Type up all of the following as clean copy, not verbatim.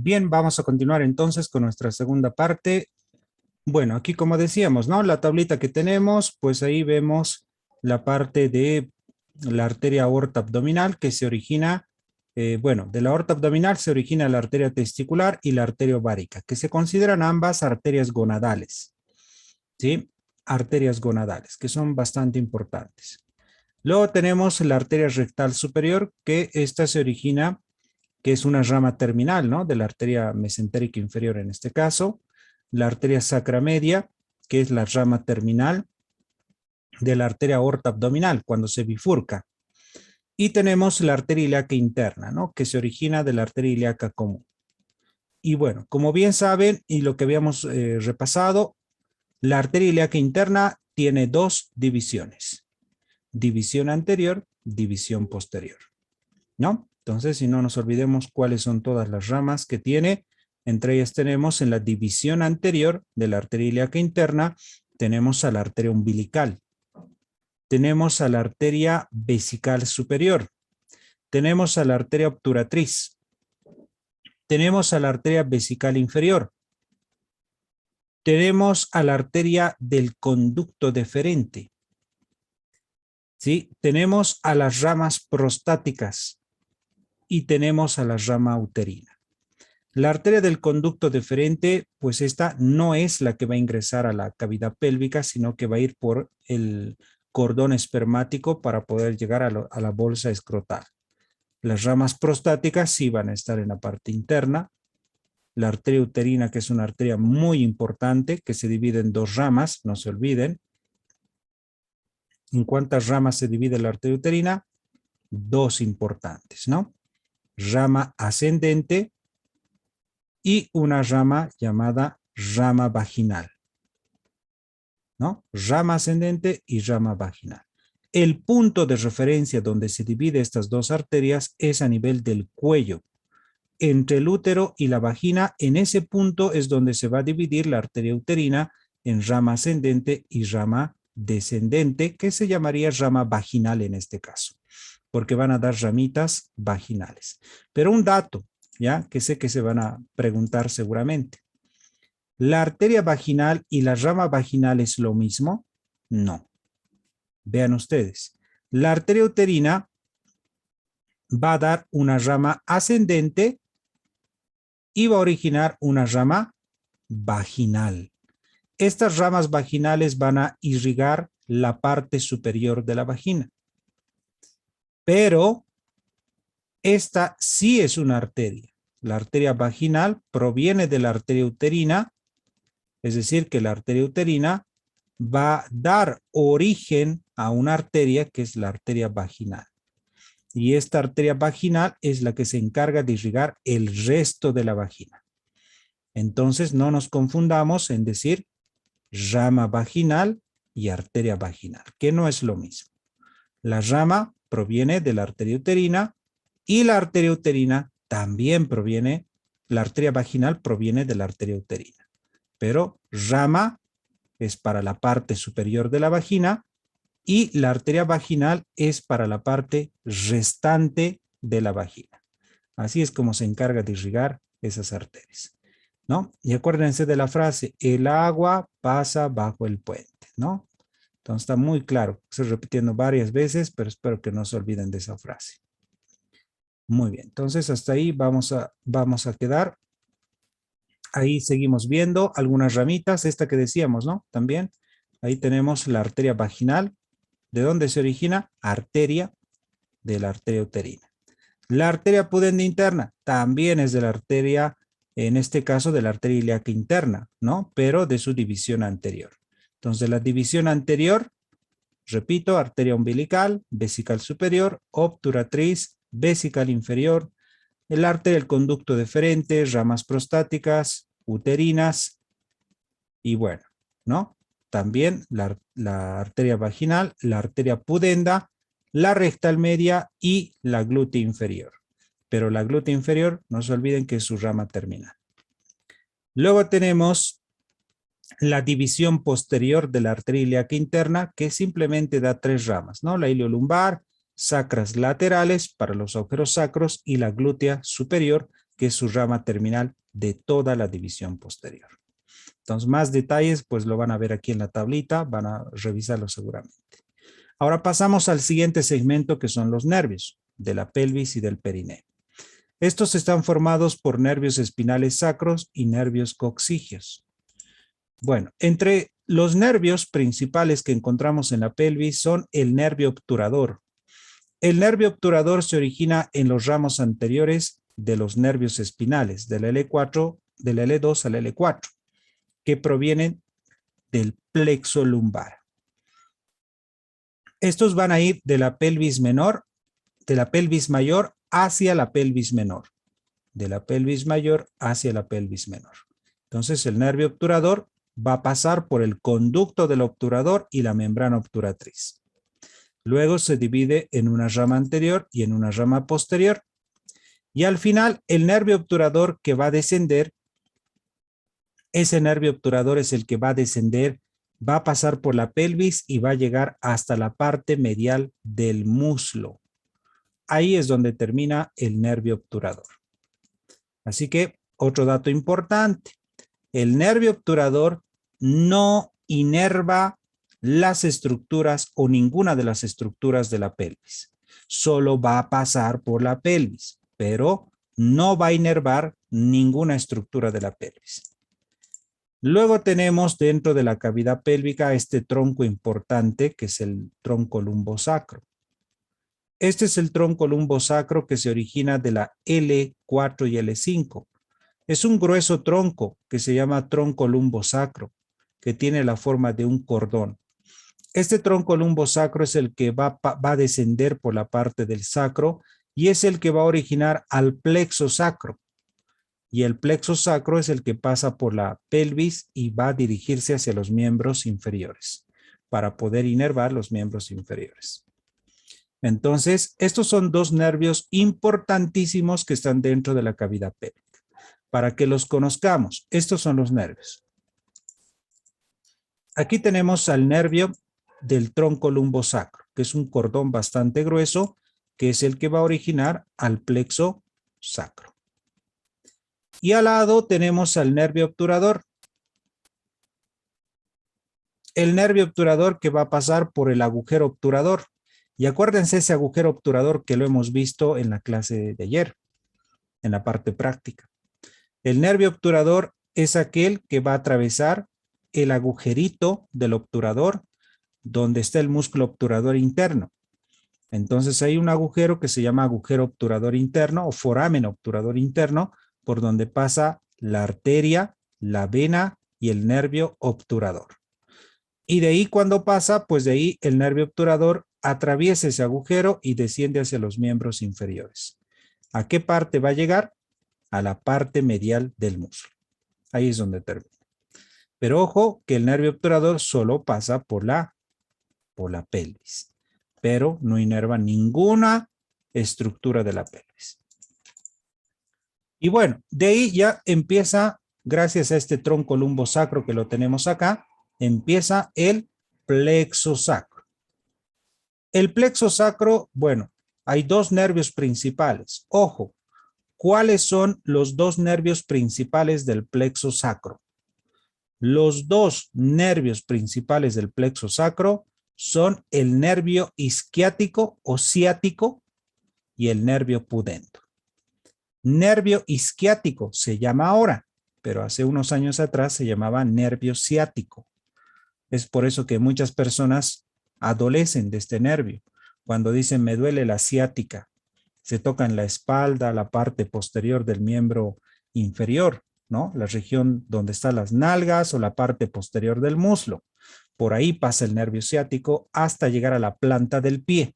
Bien, vamos a continuar entonces con nuestra segunda parte. Bueno, aquí como decíamos, ¿no? La tablita que tenemos, pues ahí vemos la parte de la arteria aorta abdominal que se origina, bueno, de la aorta abdominal se origina la arteria testicular y la arteria ovárica, que se consideran ambas arterias gonadales, ¿sí? Arterias gonadales, que son bastante importantes. Luego tenemos la arteria rectal superior, que esta se origina, que es una rama terminal, ¿no? De la arteria mesentérica inferior en este caso, la arteria sacra media, que es la rama terminal de la arteria aorta abdominal cuando se bifurca. Y tenemos la arteria ilíaca interna, ¿no? Que se origina de la arteria ilíaca común. Y bueno, como bien saben, y lo que habíamos repasado, la arteria ilíaca interna tiene dos divisiones. División anterior, división posterior, ¿no? Entonces, si no nos olvidemos cuáles son todas las ramas que tiene, entre ellas tenemos en la división anterior de la arteria ilíaca interna, tenemos a la arteria umbilical, tenemos a la arteria vesical superior, tenemos a la arteria obturatriz, tenemos a la arteria vesical inferior, tenemos a la arteria del conducto deferente, ¿sí? Tenemos a las ramas prostáticas y tenemos a la rama uterina. La arteria del conducto deferente, pues esta no es la que va a ingresar a la cavidad pélvica, sino que va a ir por el cordón espermático para poder llegar a la bolsa escrotal. Las ramas prostáticas sí van a estar en la parte interna. La arteria uterina, que es una arteria muy importante, que se divide en dos ramas, no se olviden. ¿En cuántas ramas se divide la arteria uterina? Dos importantes, ¿no? Rama ascendente y una rama llamada rama vaginal, ¿no? Rama ascendente y rama vaginal. El punto de referencia donde se divide estas dos arterias es a nivel del cuello. Entre el útero y la vagina, en ese punto es donde se va a dividir la arteria uterina en rama ascendente y rama descendente, que se llamaría rama vaginal en este caso, porque van a dar ramitas vaginales. Pero un dato, ya que sé que se van a preguntar seguramente. ¿La arteria vaginal y la rama vaginal es lo mismo? No. Vean ustedes. La arteria uterina va a dar una rama ascendente y va a originar una rama vaginal. Estas ramas vaginales van a irrigar la parte superior de la vagina. Pero esta sí es una arteria. La arteria vaginal proviene de la arteria uterina, es decir, que la arteria uterina va a dar origen a una arteria que es la arteria vaginal. Y esta arteria vaginal es la que se encarga de irrigar el resto de la vagina. Entonces no nos confundamos en decir rama vaginal y arteria vaginal, que no es lo mismo. La rama proviene de la arteria uterina y la arteria uterina también proviene, la arteria vaginal proviene de la arteria uterina. Pero rama es para la parte superior de la vagina y la arteria vaginal es para la parte restante de la vagina. Así es como se encarga de irrigar esas arterias, ¿no? Y acuérdense de la frase, el agua pasa bajo el puente, ¿no? Entonces está muy claro, estoy repitiendo varias veces, pero espero que no se olviden de esa frase. Muy bien, entonces hasta ahí vamos a quedar. Ahí seguimos viendo algunas ramitas, esta que decíamos, ¿no? También, ahí tenemos la arteria vaginal. ¿De dónde se origina? Arteria de la arteria uterina. La arteria pudenda interna también es de la arteria, en este caso de la arteria ilíaca interna, ¿no? Pero de su división anterior. Entonces, la división anterior, repito, arteria umbilical, vesical superior, obturatriz, vesical inferior, el arteria del conducto deferente, ramas prostáticas, uterinas y bueno, ¿no? También la arteria vaginal, la arteria pudenda, la rectal media y la glútea inferior. Pero la glútea inferior, no se olviden que es su rama terminal. Luego tenemos la división posterior de la arteria ilíaca interna, que simplemente da tres ramas, ¿no? La iliolumbar, sacras laterales para los agujeros sacros y la glútea superior, que es su rama terminal de toda la división posterior. Entonces, más detalles, pues lo van a ver aquí en la tablita, van a revisarlo seguramente. Ahora pasamos al siguiente segmento, que son los nervios de la pelvis y del perineo. Estos están formados por nervios espinales sacros y nervios coccigeos. Bueno, entre los nervios principales que encontramos en la pelvis son el nervio obturador. El nervio obturador se origina en los ramos anteriores de los nervios espinales, del L4, del L2 al L4, que provienen del plexo lumbar. Estos van a ir de la pelvis menor, de la pelvis mayor hacia la pelvis menor, de la pelvis mayor hacia la pelvis menor. Entonces, el nervio obturador va a pasar por el conducto del obturador y la membrana obturatriz. Luego se divide en una rama anterior y en una rama posterior. Y al final, el nervio obturador que va a descender, ese nervio obturador es el que va a descender, va a pasar por la pelvis y va a llegar hasta la parte medial del muslo. Ahí es donde termina el nervio obturador. Así que, otro dato importante, el nervio obturador no inerva las estructuras o ninguna de las estructuras de la pelvis. Solo va a pasar por la pelvis, pero no va a inervar ninguna estructura de la pelvis. Luego tenemos dentro de la cavidad pélvica este tronco importante que es el tronco lumbosacro. Este es el tronco lumbosacro que se origina de la L4 y L5. Es un grueso tronco que se llama tronco lumbosacro, que tiene la forma de un cordón. Este tronco lumbosacro es el que va a descender por la parte del sacro y es el que va a originar al plexo sacro. Y el plexo sacro es el que pasa por la pelvis y va a dirigirse hacia los miembros inferiores para poder inervar los miembros inferiores. Entonces, estos son dos nervios importantísimos que están dentro de la cavidad pélvica. Para que los conozcamos, estos son los nervios. Aquí tenemos al nervio del tronco lumbosacro, que es un cordón bastante grueso, que es el que va a originar al plexo sacro. Y al lado tenemos al nervio obturador. El nervio obturador que va a pasar por el agujero obturador. Y acuérdense ese agujero obturador que lo hemos visto en la clase de ayer, en la parte práctica. El nervio obturador es aquel que va a atravesar el agujerito del obturador donde está el músculo obturador interno. Entonces hay un agujero que se llama agujero obturador interno o foramen obturador interno por donde pasa la arteria, la vena y el nervio obturador. Y de ahí cuando pasa, pues de ahí el nervio obturador atraviesa ese agujero y desciende hacia los miembros inferiores. ¿A qué parte va a llegar? A la parte medial del músculo. Ahí es donde termina. Pero ojo que el nervio obturador solo pasa por la pelvis, pero no inerva ninguna estructura de la pelvis. Y bueno, de ahí ya empieza, gracias a este tronco lumbosacro que lo tenemos acá, empieza el plexo sacro. El plexo sacro, bueno, hay dos nervios principales. Ojo, ¿cuáles son los dos nervios principales del plexo sacro? Los dos nervios principales del plexo sacro son el nervio isquiático o ciático y el nervio pudendo. Nervio isquiático se llama ahora, pero hace unos años atrás se llamaba nervio ciático. Es por eso que muchas personas adolecen de este nervio. Cuando dicen me duele la ciática, se tocan la espalda, la parte posterior del miembro inferior, ¿no? La región donde están las nalgas o la parte posterior del muslo. Por ahí pasa el nervio ciático hasta llegar a la planta del pie.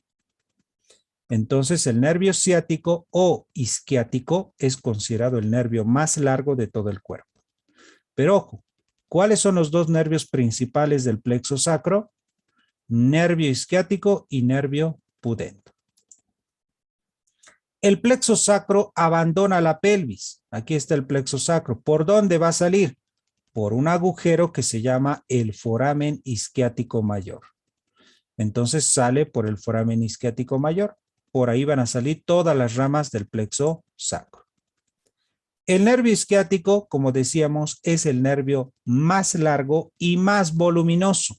Entonces el nervio ciático o isquiático es considerado el nervio más largo de todo el cuerpo. Pero ojo, ¿cuáles son los dos nervios principales del plexo sacro? Nervio isquiático y nervio pudendo. El plexo sacro abandona la pelvis. Aquí está el plexo sacro. ¿Por dónde va a salir? Por un agujero que se llama el foramen isquiático mayor. Entonces sale por el foramen isquiático mayor. Por ahí van a salir todas las ramas del plexo sacro. El nervio isquiático, como decíamos, es el nervio más largo y más voluminoso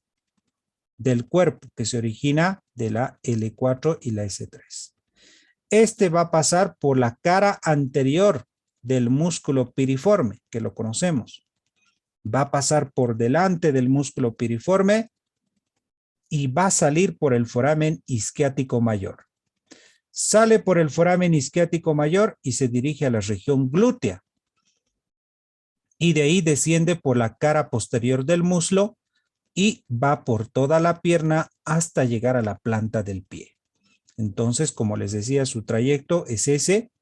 del cuerpo, que se origina de la L4 y la S3. Este va a pasar por la cara anterior del músculo piriforme, que lo conocemos. Va a pasar por delante del músculo piriforme y va a salir por el foramen isquiático mayor. Sale por el foramen isquiático mayor y se dirige a la región glútea. Y de ahí desciende por la cara posterior del muslo y va por toda la pierna hasta llegar a la planta del pie. Entonces, como les decía, su trayecto es ese.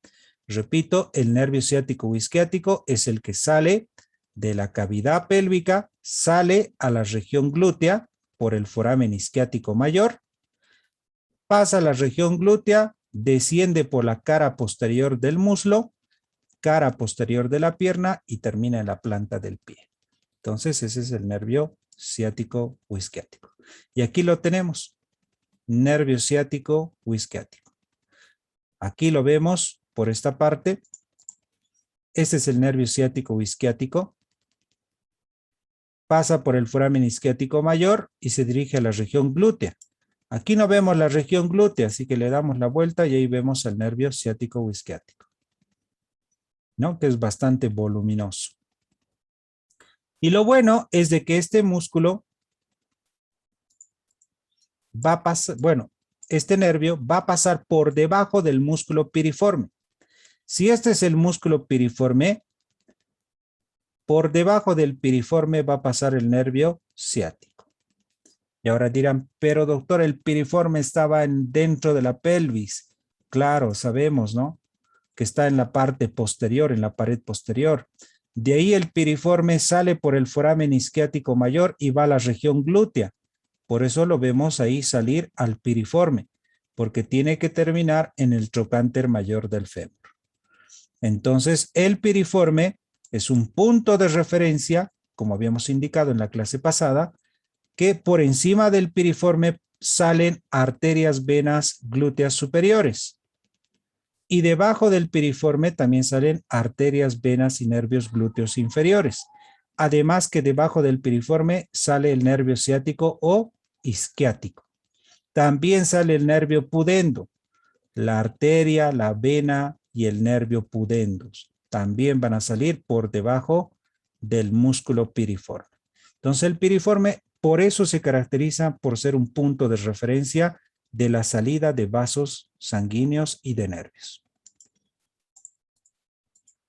Repito, el nervio ciático o isquiático es el que sale de la cavidad pélvica, sale a la región glútea por el foramen isquiático mayor, pasa a la región glútea, desciende por la cara posterior del muslo, cara posterior de la pierna y termina en la planta del pie. Entonces, ese es el nervio ciático o isquiático. Y aquí lo tenemos, nervio ciático o isquiático. Aquí lo vemos por esta parte. Este es el nervio ciático o isquiático. Pasa por el foramen isquiático mayor y se dirige a la región glútea. Aquí no vemos la región glútea, así que le damos la vuelta y ahí vemos el nervio ciático o isquiático, ¿no? Que es bastante voluminoso. Y lo bueno es de que este músculo va a pasar, bueno, este nervio va a pasar por debajo del músculo piriforme. Si este es el músculo piriforme, por debajo del piriforme va a pasar el nervio ciático. Y ahora dirán, pero doctor, el piriforme estaba dentro de la pelvis. Claro, sabemos, ¿no? Que está en la parte posterior, en la pared posterior. De ahí el piriforme sale por el foramen isquiático mayor y va a la región glútea. Por eso lo vemos ahí salir al piriforme, porque tiene que terminar en el trocánter mayor del fémur. Entonces, el piriforme es un punto de referencia, como habíamos indicado en la clase pasada, que por encima del piriforme salen arterias, venas glúteas superiores. Y debajo del piriforme también salen arterias, venas y nervios glúteos inferiores. Además que debajo del piriforme sale el nervio ciático o isquiático. También sale el nervio pudendo, la arteria, la vena y el nervio pudendus. También van a salir por debajo del músculo piriforme. Entonces el piriforme por eso se caracteriza por ser un punto de referencia de la salida de vasos sanguíneos y de nervios.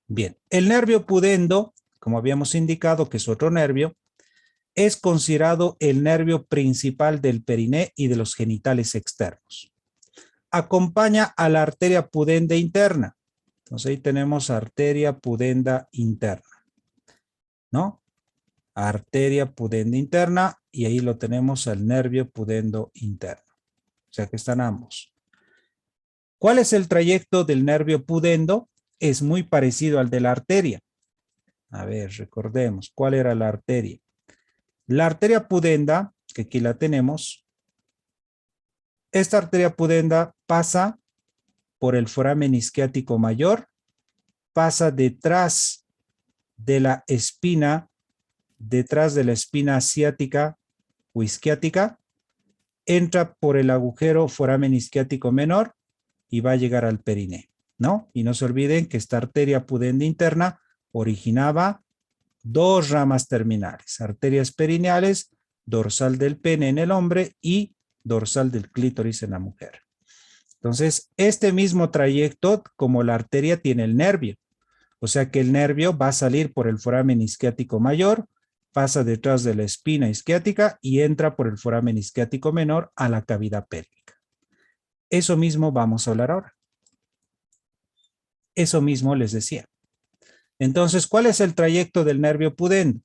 Bien, el nervio pudendo, como habíamos indicado que es otro nervio, es considerado el nervio principal del periné y de los genitales externos. Acompaña a la arteria pudenda interna. Entonces ahí tenemos arteria pudenda interna, ¿no? Arteria pudenda interna y ahí lo tenemos al nervio pudendo interno. O sea que están ambos. ¿Cuál es el trayecto del nervio pudendo? Es muy parecido al de la arteria. A ver, recordemos, ¿cuál era la arteria? La arteria pudenda, que aquí la tenemos, esta arteria pudenda pasa por el foramen isquiático mayor, pasa detrás de la espina ciática o isquiática, entra por el agujero foramen isquiático menor y va a llegar al periné, ¿no? Y no se olviden que esta arteria pudenda interna originaba dos ramas terminales, arterias perineales, dorsal del pene en el hombre y dorsal del clítoris en la mujer. Entonces, este mismo trayecto, como la arteria, tiene el nervio. O sea que el nervio va a salir por el foramen isquiático mayor, pasa detrás de la espina isquiática y entra por el foramen isquiático menor a la cavidad pélvica. Eso mismo vamos a hablar ahora. Eso mismo les decía. Entonces, ¿cuál es el trayecto del nervio pudendo?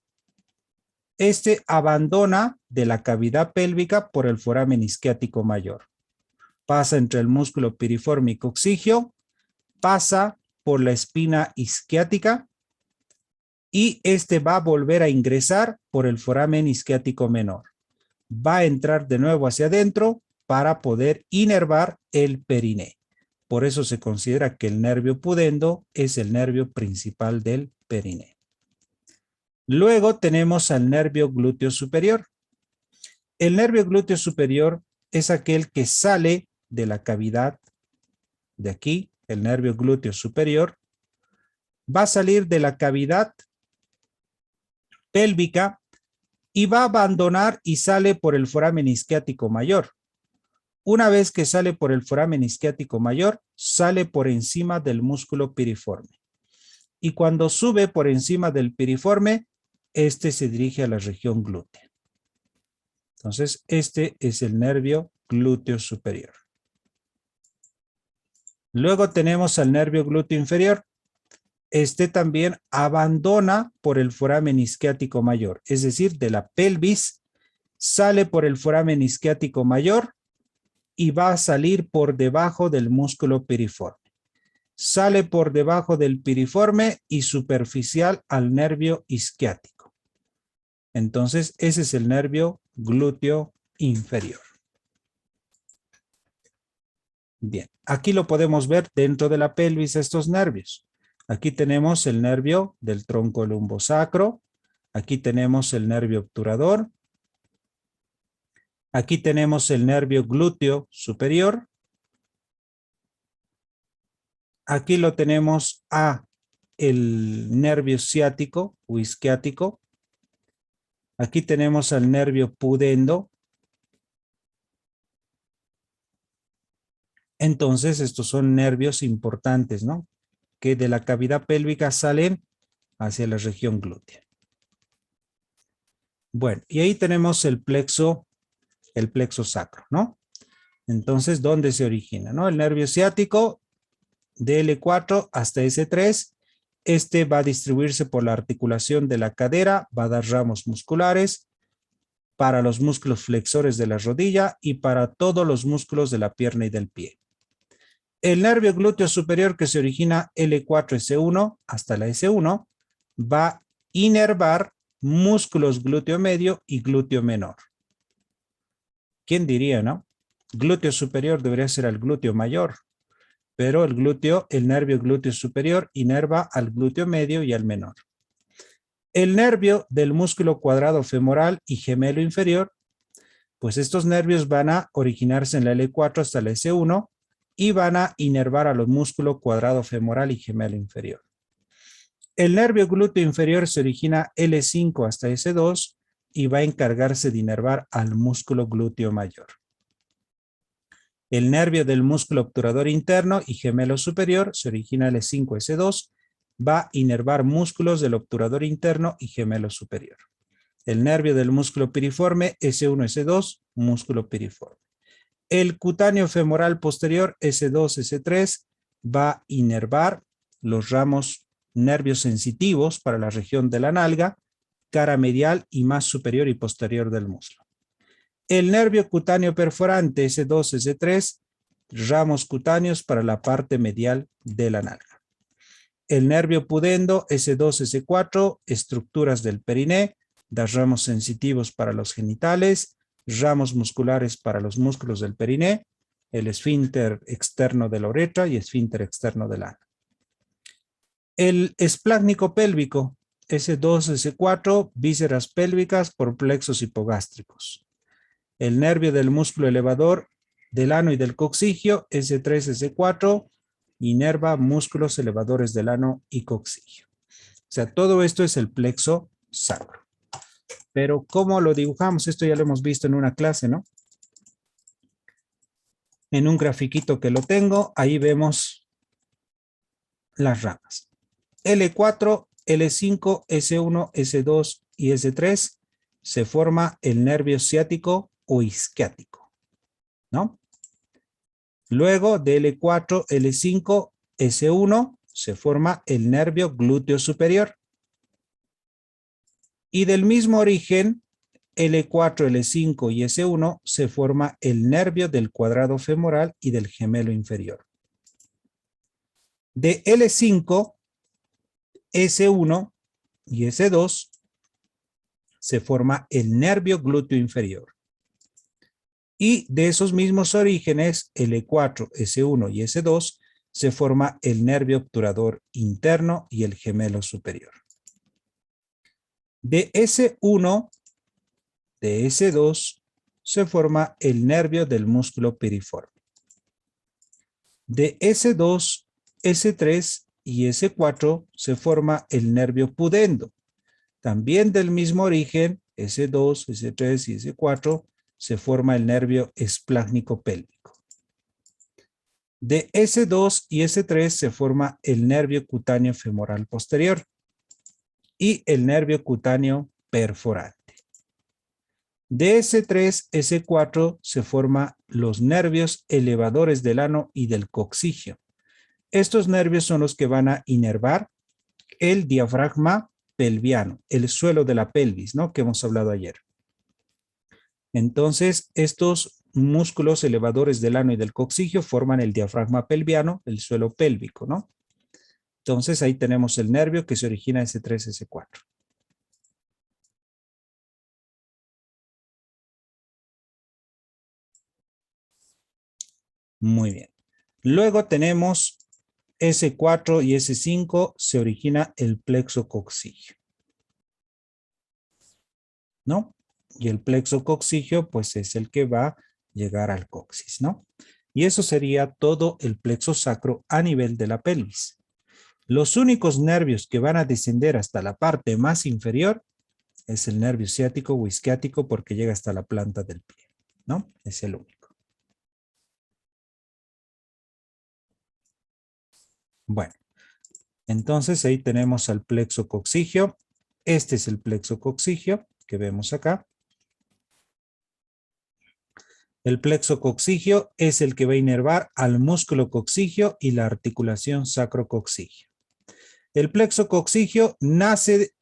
Este abandona de la cavidad pélvica por el foramen isquiático mayor. Pasa entre el músculo piriforme y coccigio, pasa por la espina isquiática y este va a volver a ingresar por el foramen isquiático menor. Va a entrar de nuevo hacia adentro para poder inervar el periné. Por eso se considera que el nervio pudendo es el nervio principal del perineo. Luego tenemos al nervio glúteo superior. El nervio glúteo superior es aquel que sale de la cavidad de aquí, el nervio glúteo superior, va a salir de la cavidad pélvica y va a abandonar y sale por el foramen isquiático mayor. Una vez que sale por el foramen isquiático mayor, sale por encima del músculo piriforme. Y cuando sube por encima del piriforme, este se dirige a la región glútea. Entonces, este es el nervio glúteo superior. Luego tenemos al nervio glúteo inferior. Este también abandona por el foramen isquiático mayor, es decir, de la pelvis, sale por el foramen isquiático mayor y va a salir por debajo del músculo piriforme. Sale por debajo del piriforme y superficial al nervio isquiático. Entonces, ese es el nervio glúteo inferior. Bien, aquí lo podemos ver dentro de la pelvis estos nervios. Aquí tenemos el nervio del tronco lumbosacro. Aquí tenemos el nervio obturador. Aquí tenemos el nervio glúteo superior. Aquí lo tenemos a el nervio ciático o isquiático. Aquí tenemos al nervio pudendo. Entonces, estos son nervios importantes, ¿no? Que de la cavidad pélvica salen hacia la región glútea. Bueno, y ahí tenemos el plexo sacro, ¿no? Entonces, ¿dónde se origina, no? El nervio ciático de L4 hasta S3. Este va a distribuirse por la articulación de la cadera, va a dar ramos musculares para los músculos flexores de la rodilla y para todos los músculos de la pierna y del pie. El nervio glúteo superior que se origina L4-S1 hasta la S1 va a inervar músculos glúteo medio y glúteo menor. ¿Quién diría, no? Glúteo superior debería ser el glúteo mayor, pero el nervio glúteo superior inerva al glúteo medio y al menor. El nervio del músculo cuadrado femoral y gemelo inferior, pues estos nervios van a originarse en la L4 hasta la S1 y van a inervar a los músculos cuadrado femoral y gemelo inferior. El nervio glúteo inferior se origina L5 hasta S2 y va a encargarse de inervar al músculo glúteo mayor. El nervio del músculo obturador interno y gemelo superior se origina L5-S2, va a inervar músculos del obturador interno y gemelo superior. El nervio del músculo piriforme S1-S2, músculo piriforme. El cutáneo femoral posterior S2-S3 va a inervar los ramos nervios sensitivos para la región de la nalga, cara medial y más superior y posterior del muslo. El nervio cutáneo perforante S2-S3, ramos cutáneos para la parte medial de la nalga. El nervio pudendo S2-S4, estructuras del periné, da ramos sensitivos para los genitales, ramos musculares para los músculos del periné, el esfínter externo de la uretra y esfínter externo del ano. El esplácnico pélvico S2-S4, vísceras pélvicas por plexos hipogástricos. El nervio del músculo elevador del ano y del coccigio, S3-S4, inerva músculos elevadores del ano y coccigio. O sea, todo esto es el plexo sacro. Pero ¿cómo lo dibujamos? Esto ya lo hemos visto en una clase, ¿no? En un grafiquito que lo tengo, ahí vemos las ramas. L4, L5, S1, S2 y S3 se forma el nervio ciático o isquiático, ¿no? Luego de L4, L5, S1 se forma el nervio glúteo superior. Y del mismo origen, L4, L5 y S1 se forma el nervio del cuadrado femoral y del gemelo inferior. De L5, S1 y S2 se forma el nervio glúteo inferior. Y de esos mismos orígenes, L4, S1 y S2, se forma el nervio obturador interno y el gemelo superior. De S1, de S2, se forma el nervio del músculo piriforme. De S2, S3 y S4 se forma el nervio pudendo. También del mismo origen, S2, S3 y S4, se forma el nervio esplácnico pélvico. De S2 y S3 se forma el nervio cutáneo femoral posterior y el nervio cutáneo perforante. De S3, S4 se forman los nervios elevadores del ano y del coccigio. Estos nervios son los que van a inervar el diafragma pelviano, el suelo de la pelvis, ¿no? Que hemos hablado ayer. Entonces, estos músculos elevadores del ano y del coccigio forman el diafragma pelviano, el suelo pélvico, ¿no? Entonces, ahí tenemos el nervio que se origina S3, S4. Muy bien. Luego tenemos S4 y S5, se origina el plexo coccigio, ¿no? Y el plexo coccigio, pues es el que va a llegar al coxis, ¿no? Y eso sería todo el plexo sacro a nivel de la pelvis. Los únicos nervios que van a descender hasta la parte más inferior es el nervio ciático o isquiático porque llega hasta la planta del pie, ¿no? Es el único. Bueno, entonces ahí tenemos al plexo coccigio. Este es el plexo coccigio que vemos acá. El plexo coccigio es el que va a inervar al músculo coccigio y la articulación sacrococcigio. El plexo coccigio nace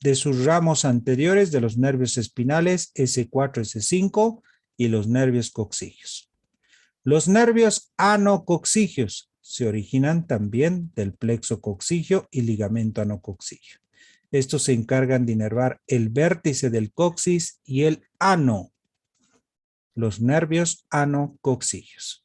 de sus ramos anteriores de los nervios espinales S4, S5 y los nervios coccigios. Los nervios anococcigios se originan también del plexo coccigio y ligamento anococcigio. Estos se encargan de inervar el vértice del coxis y el ano, los nervios anococcigios.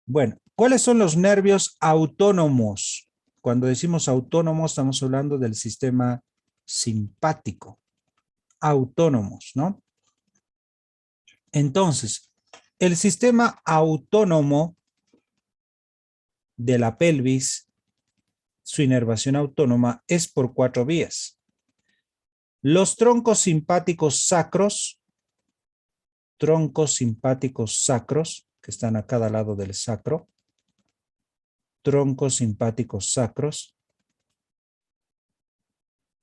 Bueno, ¿cuáles son los nervios autónomos? Cuando decimos autónomos, estamos hablando del sistema simpático. Autónomos, ¿no? Entonces, el sistema autónomo de la pelvis, su inervación autónoma es por 4 vías. Los troncos simpáticos sacros, que están a cada lado del sacro, troncos simpáticos sacros.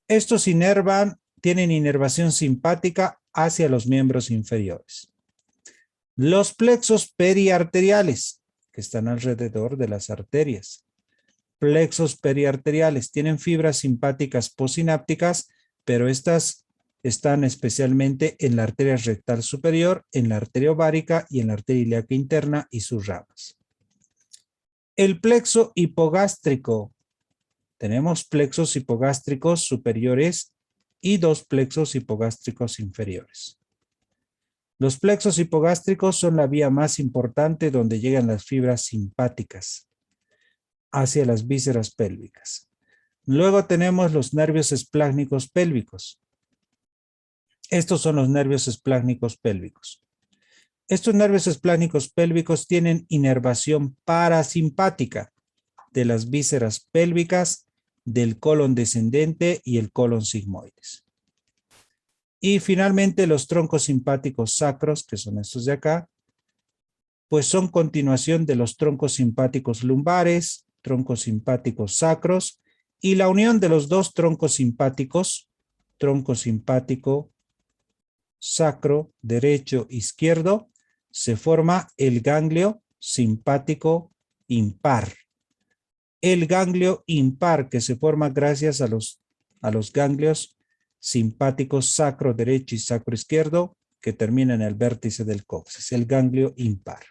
Estos tienen inervación simpática hacia los miembros inferiores. Los plexos periarteriales, que están alrededor de las arterias. Plexos periarteriales tienen fibras simpáticas posinápticas, pero estas están especialmente en la arteria rectal superior, en la arteria ovárica y en la arteria ilíaca interna y sus ramas. El plexo hipogástrico. Tenemos plexos hipogástricos superiores y 2 plexos hipogástricos inferiores. Los plexos hipogástricos son la vía más importante donde llegan las fibras simpáticas hacia las vísceras pélvicas. Luego tenemos los nervios esplácnicos pélvicos. Estos son los nervios esplácnicos pélvicos. Estos nervios esplácnicos pélvicos tienen inervación parasimpática de las vísceras pélvicas, del colon descendente y el colon sigmoides. Y finalmente los troncos simpáticos sacros, que son estos de acá, pues son continuación de los troncos simpáticos lumbares, troncos simpáticos sacros, y la unión de los dos troncos simpáticos, tronco simpático sacro, derecho, izquierdo, se forma el ganglio simpático impar. El ganglio impar que se forma gracias a los ganglios simpáticos sacro derecho y sacro izquierdo que terminan en el vértice del coxis, el ganglio impar.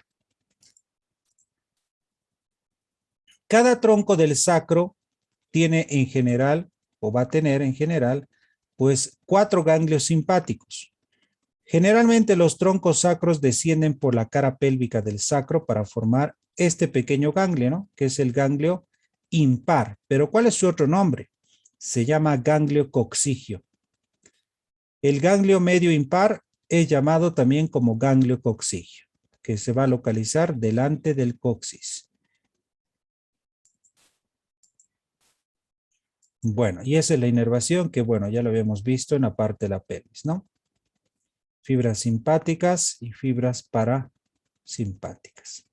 Cada tronco del sacro tiene en general, o va a tener en general, pues 4 ganglios simpáticos. Generalmente los troncos sacros descienden por la cara pélvica del sacro para formar este pequeño ganglio, ¿no? Que es el ganglio impar. Pero ¿cuál es su otro nombre? Se llama ganglio coccigio. El ganglio medio impar es llamado también como ganglio coccigio, que se va a localizar delante del coxis. Bueno, y esa es la inervación que, bueno, ya lo habíamos visto en la parte de la pelvis, ¿no? Fibras simpáticas y fibras parasimpáticas.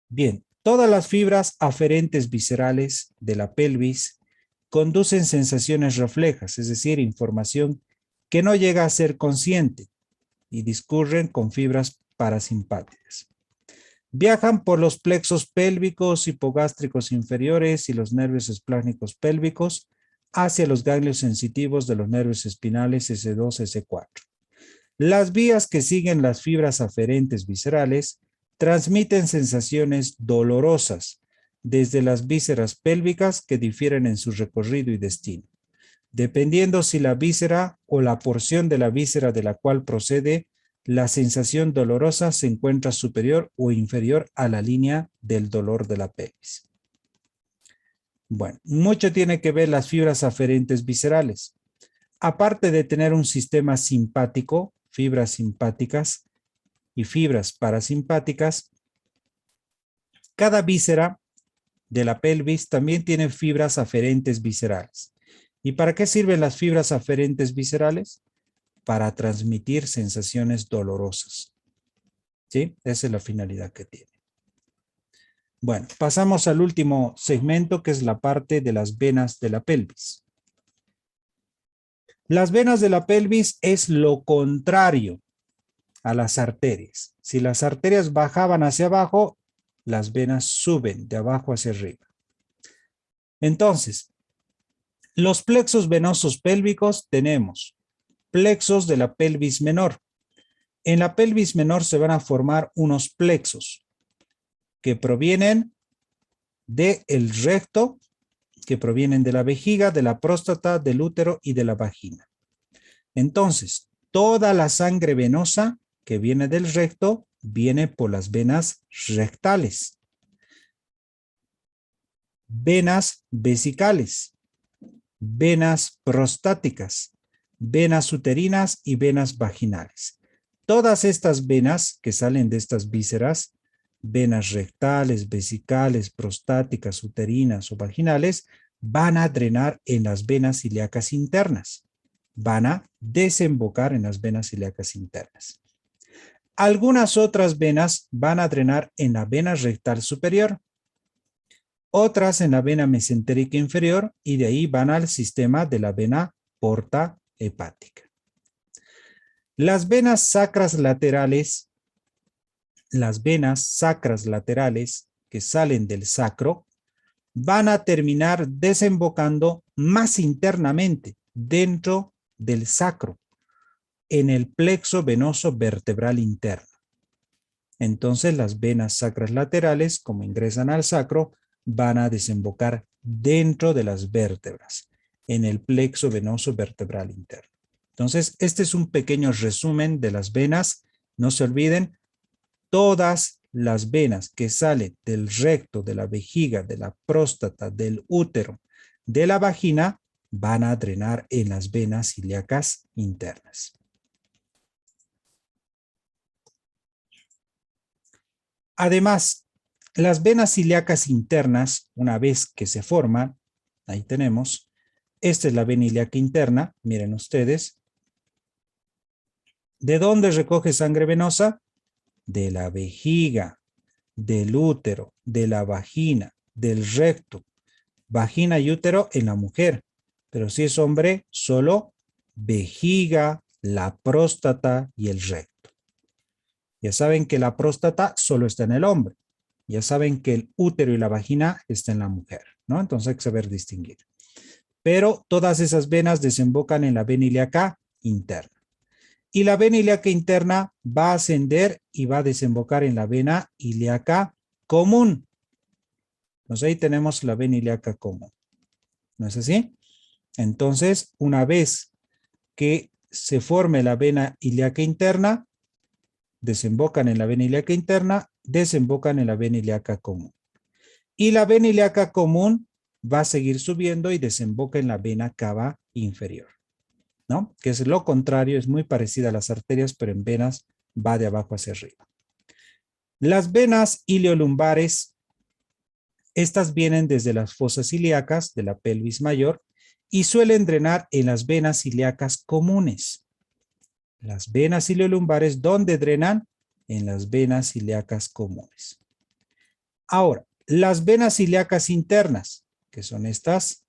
Bien, todas las fibras aferentes viscerales de la pelvis conducen sensaciones reflejas, es decir, información que no llega a ser consciente y discurren con fibras parasimpáticas. Viajan por los plexos pélvicos, hipogástricos inferiores y los nervios esplácnicos pélvicos hacia los ganglios sensitivos de los nervios espinales S2, S4. Las vías que siguen las fibras aferentes viscerales transmiten sensaciones dolorosas desde las vísceras pélvicas que difieren en su recorrido y destino, dependiendo si la víscera o la porción de la víscera de la cual procede la sensación dolorosa se encuentra superior o inferior a la línea del dolor de la pelvis. Bueno, mucho tiene que ver las fibras aferentes viscerales. Aparte de tener un sistema simpático, fibras simpáticas y fibras parasimpáticas, cada víscera de la pelvis también tiene fibras aferentes viscerales. ¿Y para qué sirven las fibras aferentes viscerales? Para transmitir sensaciones dolorosas. ¿Sí? Esa es la finalidad que tiene. Bueno, pasamos al último segmento, que es la parte de las venas de la pelvis. Las venas de la pelvis es lo contrario a las arterias. Si las arterias bajaban hacia abajo, las venas suben de abajo hacia arriba. Entonces, los plexos venosos pélvicos tenemos plexos de la pelvis menor. En la pelvis menor se van a formar unos plexos que provienen del recto, que provienen de la vejiga, de la próstata, del útero y de la vagina. Entonces, toda la sangre venosa que viene del recto viene por las venas rectales. Venas vesicales, venas prostáticas, venas uterinas y venas vaginales. Todas estas venas que salen de estas vísceras, venas rectales, vesicales, prostáticas, uterinas o vaginales, van a drenar en las venas ilíacas internas. Van a desembocar en las venas ilíacas internas. Algunas otras venas van a drenar en la vena rectal superior, otras en la vena mesentérica inferior y de ahí van al sistema de la vena porta hepática. Las venas sacras laterales que salen del sacro van a terminar desembocando más internamente dentro del sacro, en el plexo venoso vertebral interno. Entonces las venas sacras laterales, como ingresan al sacro, van a desembocar dentro de las vértebras, en el plexo venoso vertebral interno. Entonces, este es un pequeño resumen de las venas. No se olviden, todas las venas que salen del recto, de la vejiga, de la próstata, del útero, de la vagina, van a drenar en las venas ilíacas internas. Además, las venas ilíacas internas, una vez que se forman, ahí tenemos, esta es la vena ilíaca interna, miren ustedes. ¿De dónde recoge sangre venosa? De la vejiga, del útero, de la vagina, del recto. Vagina y útero en la mujer, pero si es hombre, solo vejiga, la próstata y el recto. Ya saben que la próstata solo está en el hombre. Ya saben que el útero y la vagina está en la mujer, ¿no? Entonces hay que saber distinguir. Pero todas esas venas desembocan en la vena ilíaca interna. Y la vena ilíaca interna va a ascender y va a desembocar en la vena ilíaca común. Entonces ahí tenemos la vena ilíaca común. ¿No es así? Entonces, una vez que se forme la vena ilíaca interna, desembocan en la vena ilíaca interna, desembocan en la vena ilíaca común. Y la vena ilíaca común va a seguir subiendo y desemboca en la vena cava inferior, ¿no? Que es lo contrario, es muy parecida a las arterias, pero en venas va de abajo hacia arriba. Las venas ileolumbares, estas vienen desde las fosas ilíacas de la pelvis mayor y suelen drenar en las venas ilíacas comunes. Las venas ileolumbares, ¿dónde drenan? En las venas ilíacas comunes. Ahora, las venas ilíacas internas, que son estas,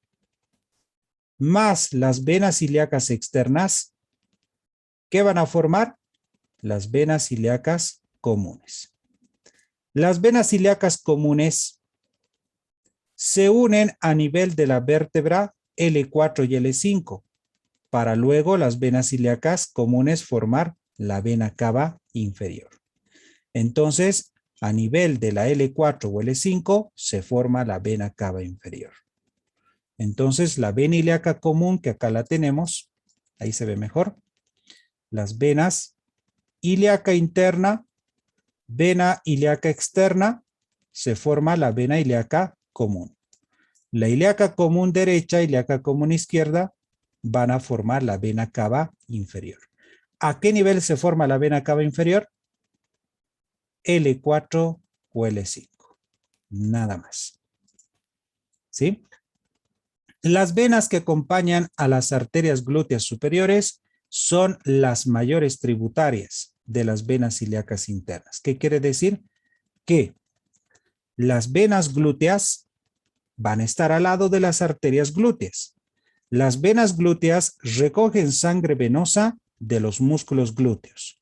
más las venas ilíacas externas, ¿qué van a formar? Las venas ilíacas comunes. Las venas ilíacas comunes se unen a nivel de la vértebra L4 y L5, para luego las venas ilíacas comunes formar la vena cava inferior. Entonces, a nivel de la L4 o L5 se forma la vena cava inferior. Entonces, la vena ilíaca común, que acá la tenemos, ahí se ve mejor, las venas ilíaca interna, vena ilíaca externa, se forma la vena ilíaca común. La ilíaca común derecha y ilíaca común izquierda van a formar la vena cava inferior. ¿A qué nivel se forma la vena cava inferior? L4 o L5. Nada más. ¿Sí? Las venas que acompañan a las arterias glúteas superiores son las mayores tributarias de las venas ilíacas internas. ¿Qué quiere decir? Que las venas glúteas van a estar al lado de las arterias glúteas. Las venas glúteas recogen sangre venosa de los músculos glúteos.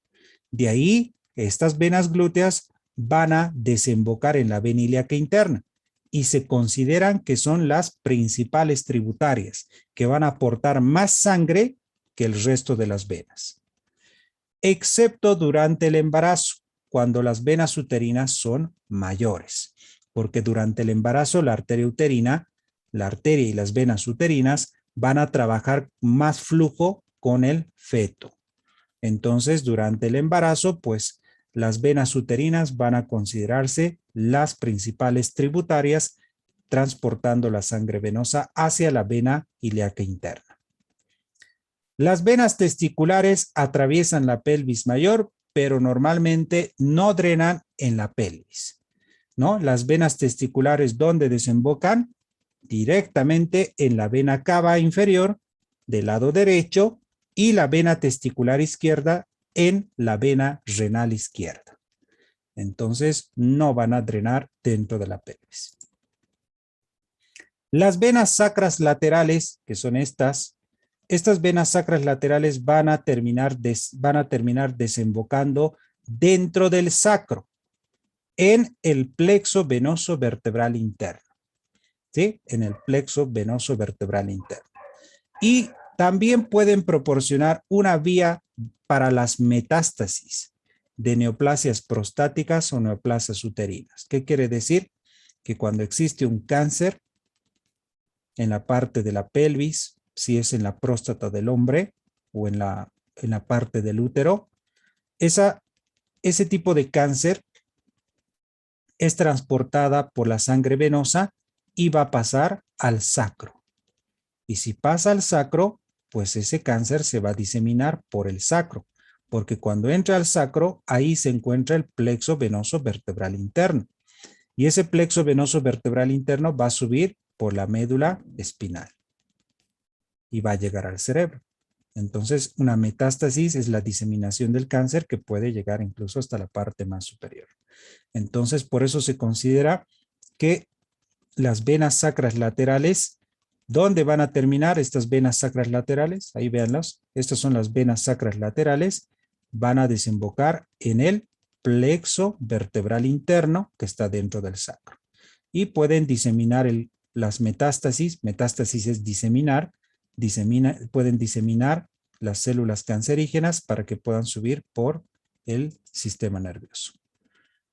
De ahí, estas venas glúteas van a desembocar en la vena ilíaca interna y se consideran que son las principales tributarias, que van a aportar más sangre que el resto de las venas. Excepto durante el embarazo, cuando las venas uterinas son mayores, porque durante el embarazo la arteria uterina, la arteria y las venas uterinas van a trabajar más flujo con el feto. Entonces, durante el embarazo, pues las venas uterinas van a considerarse las principales tributarias, transportando la sangre venosa hacia la vena ilíaca interna. Las venas testiculares atraviesan la pelvis mayor, pero normalmente no drenan en la pelvis, ¿no? Las venas testiculares, ¿dónde desembocan? Directamente en la vena cava inferior del lado derecho y la vena testicular izquierda en la vena renal izquierda. Entonces, no van a drenar dentro de la pelvis. Las venas sacras laterales, que son estas venas sacras laterales van a terminar desembocando dentro del sacro, en el plexo venoso vertebral interno. ¿Sí? En el plexo venoso vertebral interno. Y también pueden proporcionar una vía para las metástasis de neoplasias prostáticas o neoplasias uterinas. ¿Qué quiere decir? Que cuando existe un cáncer en la parte de la pelvis, si es en la próstata del hombre o en la parte del útero, ese tipo de cáncer es transportada por la sangre venosa y va a pasar al sacro. Y si pasa al sacro, pues ese cáncer se va a diseminar por el sacro, porque cuando entra al sacro, ahí se encuentra el plexo venoso vertebral interno. Y ese plexo venoso vertebral interno va a subir por la médula espinal y va a llegar al cerebro. Entonces, una metástasis es la diseminación del cáncer que puede llegar incluso hasta la parte más superior. Entonces, por eso se considera que las venas sacras laterales, ¿dónde van a terminar estas venas sacras laterales? Ahí véanlas. Estas son las venas sacras laterales. Van a desembocar en el plexo vertebral interno que está dentro del sacro. Y pueden diseminar las metástasis. Metástasis es diseminar. Pueden diseminar las células cancerígenas para que puedan subir por el sistema nervioso.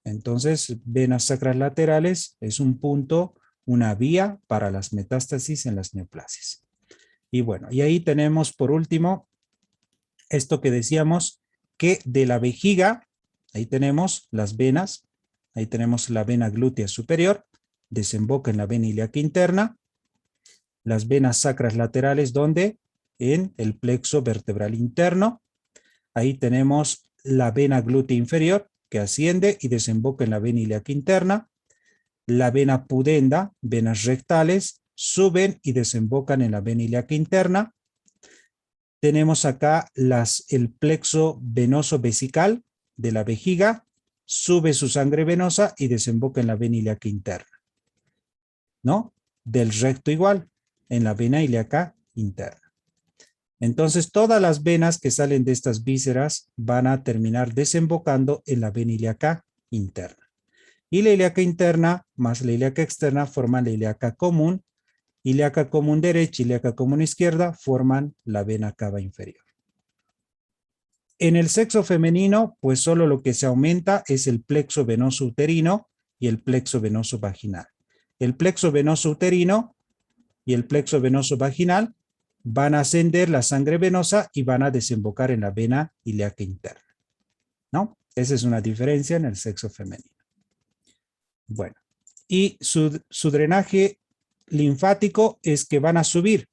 Entonces, venas sacras laterales es un punto, una vía para las metástasis en las neoplasias. Y bueno, y ahí tenemos por último esto que decíamos que de la vejiga, ahí tenemos las venas, ahí tenemos la vena glútea superior, desemboca en la vena ilíaca interna, las venas sacras laterales, donde en el plexo vertebral interno, ahí tenemos la vena glútea inferior, que asciende y desemboca en la vena ilíaca interna, la vena pudenda, venas rectales, suben y desembocan en la vena ilíaca interna. Tenemos acá el plexo venoso vesical de la vejiga, sube su sangre venosa y desemboca en la vena ilíaca interna, ¿no? Del recto igual, en la vena ilíaca interna. Entonces, todas las venas que salen de estas vísceras van a terminar desembocando en la vena ilíaca interna. Y la ilíaca interna más la ilíaca externa forman la ilíaca común. Ilíaca común derecha y ilíaca común izquierda forman la vena cava inferior. En el sexo femenino, pues solo lo que se aumenta es el plexo venoso uterino y el plexo venoso vaginal. El plexo venoso uterino y el plexo venoso vaginal van a ascender la sangre venosa y van a desembocar en la vena ilíaca interna, ¿no? Esa es una diferencia en el sexo femenino. Bueno, y su drenaje linfático es que van a subir.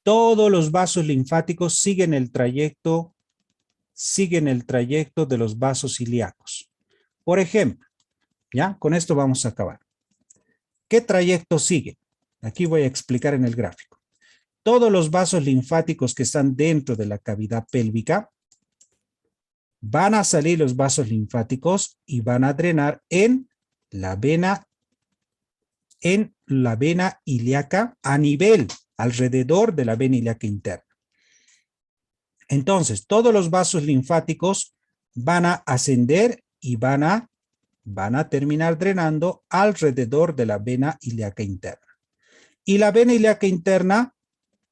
Todos los vasos linfáticos siguen el trayecto de los vasos ilíacos. Por ejemplo, ¿ya? Con esto vamos a acabar. ¿Qué trayecto sigue? Aquí voy a explicar en el gráfico. Todos los vasos linfáticos que están dentro de la cavidad pélvica van a salir los vasos linfáticos y van a drenar en la vena ilíaca a nivel, alrededor de la vena ilíaca interna. Entonces, todos los vasos linfáticos van a ascender y van a terminar drenando alrededor de la vena ilíaca interna. Y la vena ilíaca interna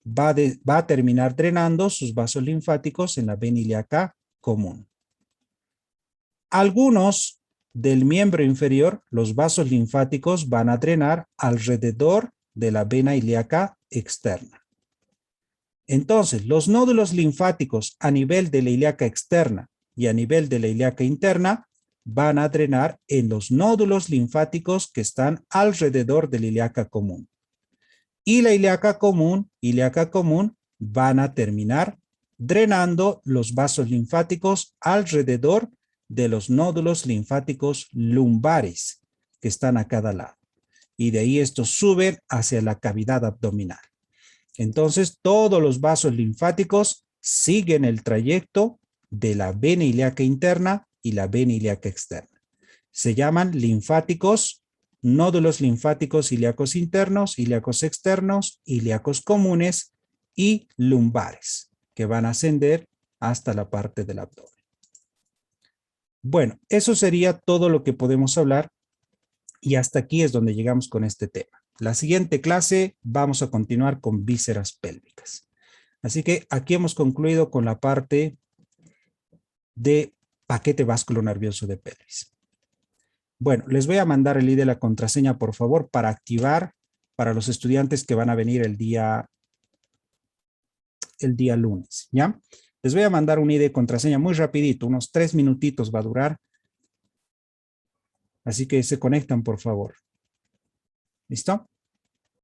va a terminar drenando sus vasos linfáticos en la vena ilíaca común. Algunos del miembro inferior, los vasos linfáticos van a drenar alrededor de la vena ilíaca externa. Entonces, los nódulos linfáticos a nivel de la ilíaca externa y a nivel de la ilíaca interna van a drenar en los nódulos linfáticos que están alrededor de la ilíaca común. Y la ilíaca común van a terminar drenando los vasos linfáticos alrededor de los nódulos linfáticos lumbares que están a cada lado. Y de ahí estos suben hacia la cavidad abdominal. Entonces, todos los vasos linfáticos siguen el trayecto de la vena ilíaca interna y la vena ilíaca externa. Se llaman linfáticos, nódulos linfáticos ilíacos internos, ilíacos externos, ilíacos comunes y lumbares, que van a ascender hasta la parte del abdomen. Bueno, eso sería todo lo que podemos hablar y hasta aquí es donde llegamos con este tema. La siguiente clase vamos a continuar con vísceras pélvicas. Así que aquí hemos concluido con la parte de paquete vasculonervioso de pelvis. Bueno, les voy a mandar el ID de la contraseña, por favor, para activar para los estudiantes que van a venir el día lunes, ¿ya? Les voy a mandar un ID de contraseña muy rapidito, unos 3 minutitos va a durar. Así que se conectan, por favor. ¿Listo?